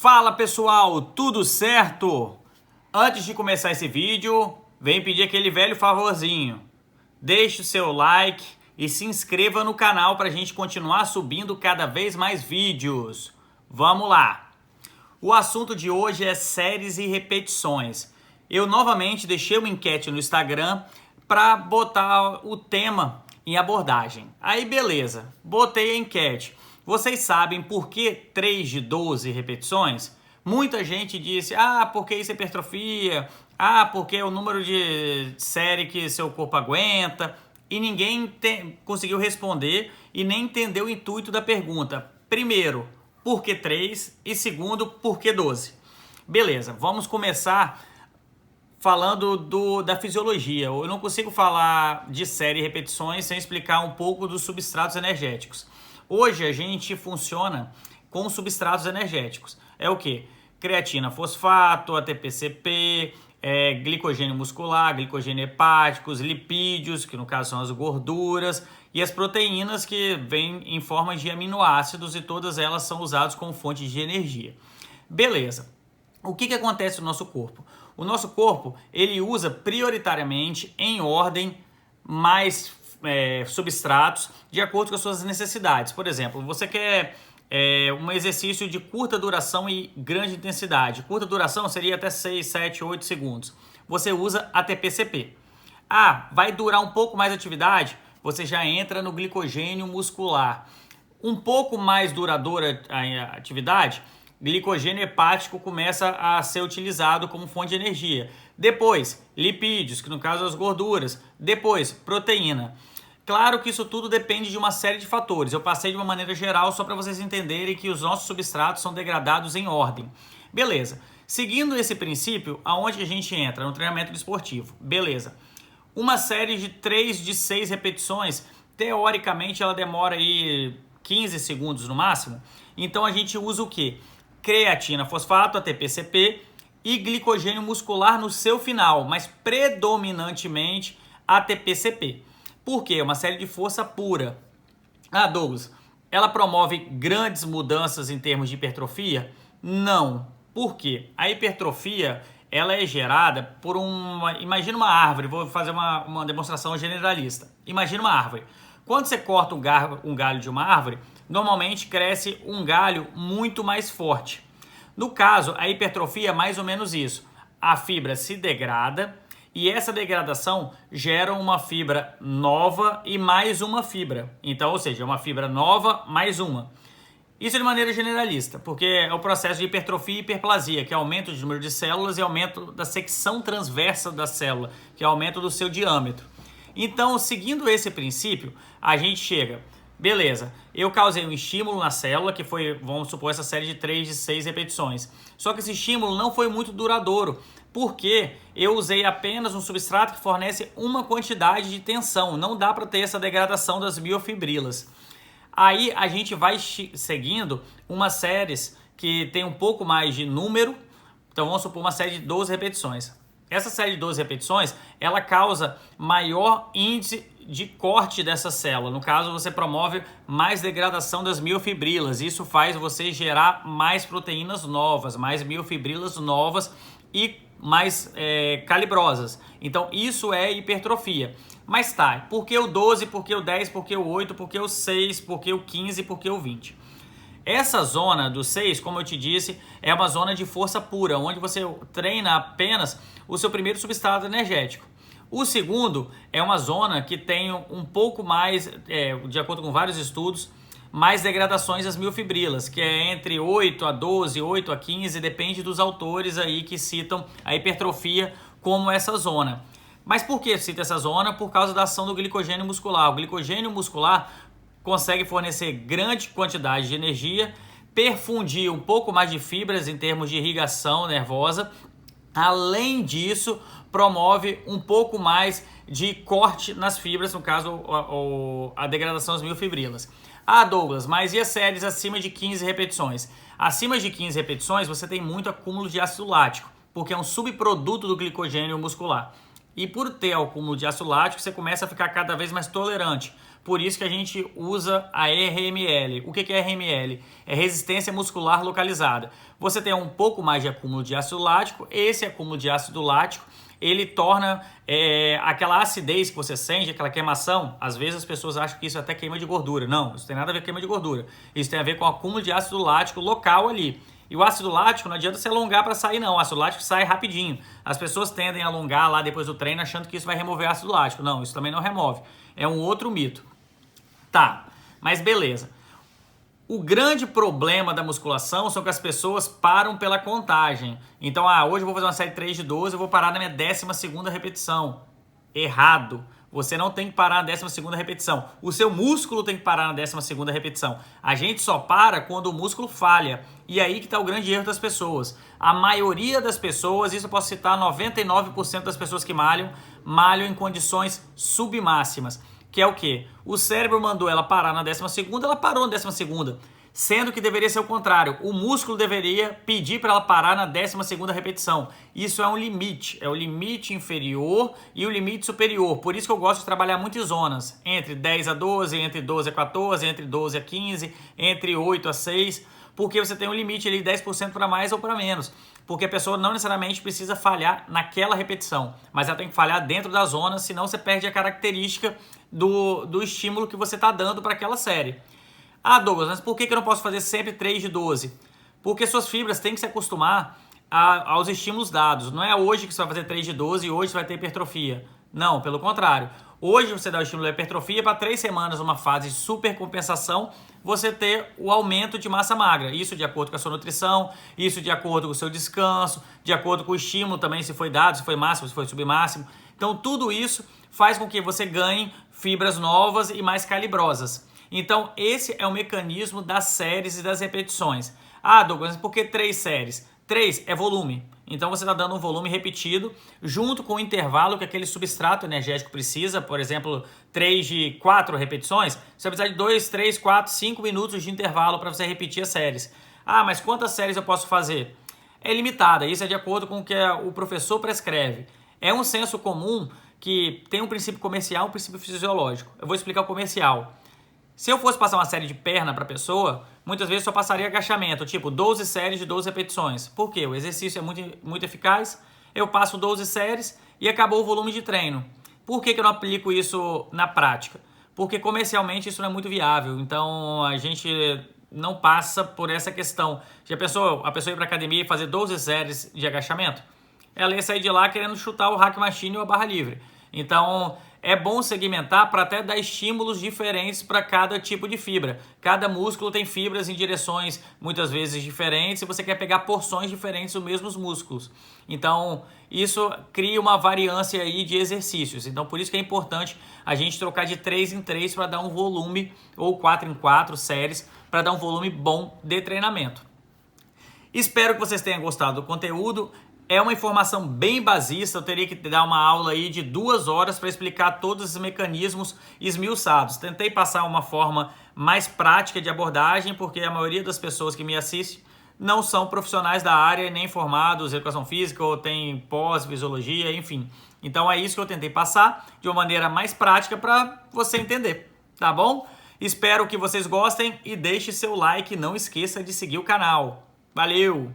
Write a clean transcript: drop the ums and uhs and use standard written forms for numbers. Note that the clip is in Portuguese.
Fala pessoal, tudo certo? Antes de começar esse vídeo, vem pedir aquele velho favorzinho. Deixe o seu like e se inscreva no canal para a gente continuar subindo cada vez mais vídeos. Vamos lá! O assunto de hoje é séries e repetições. Eu novamente deixei uma enquete no Instagram para botar o tema em abordagem. Aí beleza, botei a enquete. Vocês sabem por que 3 de 12 repetições? Muita gente disse, porque isso é hipertrofia, porque é o número de série que seu corpo aguenta, e ninguém conseguiu responder e nem entendeu o intuito da pergunta. Primeiro, por que 3? E segundo, por que 12? Beleza, vamos começar falando da fisiologia. Eu não consigo falar de série e repetições sem explicar um pouco dos substratos energéticos. Hoje a gente funciona com substratos energéticos. É o que? Creatina fosfato, ATP-CP, glicogênio muscular, glicogênio hepático, os lipídios, que no caso são as gorduras, e as proteínas que vêm em forma de aminoácidos e todas elas são usadas como fonte de energia. Beleza. O que acontece no nosso corpo? O nosso corpo ele usa prioritariamente em ordem mais substratos de acordo com as suas necessidades. Por exemplo, você quer um exercício de curta duração e grande intensidade. Curta duração seria até 6, 7, 8 segundos. Você usa ATP-CP. Vai durar um pouco mais a atividade? Você já entra no glicogênio muscular. Um pouco mais duradoura a atividade? Glicogênio hepático começa a ser utilizado como fonte de energia. Depois, lipídios, que no caso as gorduras. Depois, proteína. Claro que isso tudo depende de uma série de fatores. Eu passei de uma maneira geral só para vocês entenderem que os nossos substratos são degradados em ordem. Beleza. Seguindo esse princípio, aonde a gente entra? No treinamento esportivo. Beleza. Uma série de 3 de 6 repetições, teoricamente ela demora aí 15 segundos no máximo. Então a gente usa o quê? Creatina fosfato, ATP-CP e glicogênio muscular no seu final, mas predominantemente ATP-CP. Por quê? Uma série de força pura. Douglas, ela promove grandes mudanças em termos de hipertrofia? Não. Por quê? A hipertrofia ela é gerada por imagina uma árvore, vou fazer uma demonstração generalista. Imagina uma árvore. Quando você corta um galho de uma árvore, normalmente cresce um galho muito mais forte. No caso, a hipertrofia é mais ou menos isso. A fibra se degrada e essa degradação gera uma fibra nova e mais uma fibra. Então, ou seja, uma fibra nova mais uma. Isso de maneira generalista, porque é o processo de hipertrofia e hiperplasia, que é aumento do número de células e aumento da secção transversa da célula, que é aumento do seu diâmetro. Então, seguindo esse princípio, a gente chega, beleza, eu causei um estímulo na célula, que foi, vamos supor, essa série de 3 de 6 repetições. Só que esse estímulo não foi muito duradouro, porque eu usei apenas um substrato que fornece uma quantidade de tensão. Não dá para ter essa degradação das miofibrilas. Aí a gente vai seguindo umas séries que tem um pouco mais de número. Então vamos supor uma série de 12 repetições. Essa série de 12 repetições, ela causa maior índice de corte dessa célula. No caso, você promove mais degradação das miofibrilas. Isso faz você gerar mais proteínas novas, mais miofibrilas novas e mais calibrosas. Então, isso é hipertrofia. Mas tá, por que o 12, por que o 10, por que o 8, por que o 6, por que o 15, por que o 20? Essa zona do 6, como eu te disse, é uma zona de força pura, onde você treina apenas o seu primeiro substrato energético. O segundo é uma zona que tem um pouco mais, de acordo com vários estudos, mais degradações das miofibrilas, que é entre 8 a 12, 8 a 15, depende dos autores aí que citam a hipertrofia como essa zona. Mas por que cita essa zona? Por causa da ação do glicogênio muscular. O glicogênio muscular consegue fornecer grande quantidade de energia, perfundir um pouco mais de fibras em termos de irrigação nervosa. Além disso, promove um pouco mais de corte nas fibras, no caso, a degradação das miofibrilas. Douglas, mas e as séries acima de 15 repetições? Acima de 15 repetições, você tem muito acúmulo de ácido lático, porque é um subproduto do glicogênio muscular. E por ter acúmulo de ácido lático, você começa a ficar cada vez mais tolerante. Por isso que a gente usa a RML. O que é RML? É resistência muscular localizada. Você tem um pouco mais de acúmulo de ácido lático. Esse acúmulo de ácido lático, ele torna aquela acidez que você sente, aquela queimação. Às vezes as pessoas acham que isso até queima de gordura. Não, isso tem nada a ver com queima de gordura. Isso tem a ver com o acúmulo de ácido lático local ali. E o ácido lático não adianta se alongar para sair não, o ácido lático sai rapidinho. As pessoas tendem a alongar lá depois do treino achando que isso vai remover ácido lático. Não, isso também não remove. É um outro mito. Tá, mas beleza. O grande problema da musculação são que as pessoas param pela contagem. Então, hoje eu vou fazer uma série 3 de 12, eu vou parar na minha 12ª repetição. Errado. Você não tem que parar na 12ª repetição. O seu músculo tem que parar na 12ª repetição. A gente só para quando o músculo falha. E aí que está o grande erro das pessoas. A maioria das pessoas, isso eu posso citar, 99% das pessoas que malham em condições submáximas. Que é o quê? O cérebro mandou ela parar na 12ª, ela parou na 12ª. Sendo que deveria ser o contrário. O músculo deveria pedir para ela parar na 12ª repetição. Isso é um limite. É o limite inferior e o limite superior. Por isso que eu gosto de trabalhar muito em zonas. Entre 10 a 12, entre 12 a 14, entre 12 a 15, entre 8 a 6. Porque você tem um limite ali de 10% para mais ou para menos. Porque a pessoa não necessariamente precisa falhar naquela repetição. Mas ela tem que falhar dentro da zona, senão você perde a característica do estímulo que você está dando para aquela série. Douglas, mas por que eu não posso fazer sempre 3 de 12? Porque suas fibras têm que se acostumar aos estímulos dados. Não é hoje que você vai fazer 3 de 12 e hoje você vai ter hipertrofia. Não, pelo contrário. Hoje você dá o estímulo da hipertrofia para 3 semanas, uma fase de supercompensação, você ter o aumento de massa magra. Isso de acordo com a sua nutrição, isso de acordo com o seu descanso, de acordo com o estímulo também, se foi dado, se foi máximo, se foi submáximo. Então tudo isso faz com que você ganhe fibras novas e mais calibrosas. Então, esse é o mecanismo das séries e das repetições. Douglas, por que 3 séries? 3 é volume. Então, você está dando um volume repetido junto com o intervalo que aquele substrato energético precisa. Por exemplo, 3 de 4 repetições. Você vai precisar de 2, 3, 4, 5 minutos de intervalo para você repetir as séries. Mas quantas séries eu posso fazer? É limitada. Isso é de acordo com o que o professor prescreve. É um senso comum que tem um princípio comercial e um princípio fisiológico. Eu vou explicar o comercial. Se eu fosse passar uma série de perna para a pessoa, muitas vezes só passaria agachamento, tipo 12 séries de 12 repetições. Por quê? O exercício é muito eficaz, eu passo 12 séries e acabou o volume de treino. Por que eu não aplico isso na prática? Porque comercialmente isso não é muito viável, então a gente não passa por essa questão. Já pensou a pessoa ir para a academia e fazer 12 séries de agachamento? Ela ia sair de lá querendo chutar o hack machine ou a barra livre. Então, é bom segmentar para até dar estímulos diferentes para cada tipo de fibra. Cada músculo tem fibras em direções muitas vezes diferentes e você quer pegar porções diferentes dos mesmos músculos. Então, isso cria uma variância aí de exercícios. Então, por isso que é importante a gente trocar de 3 em 3 para dar um volume, ou 4 em 4 séries, para dar um volume bom de treinamento. Espero que vocês tenham gostado do conteúdo. É uma informação bem basista, eu teria que dar uma aula aí de 2 horas para explicar todos esses mecanismos esmiuçados. Tentei passar uma forma mais prática de abordagem, porque a maioria das pessoas que me assistem não são profissionais da área, nem formados em educação física, ou tem pós-fisiologia, enfim. Então é isso que eu tentei passar de uma maneira mais prática para você entender, tá bom? Espero que vocês gostem e deixe seu like, não esqueça de seguir o canal. Valeu!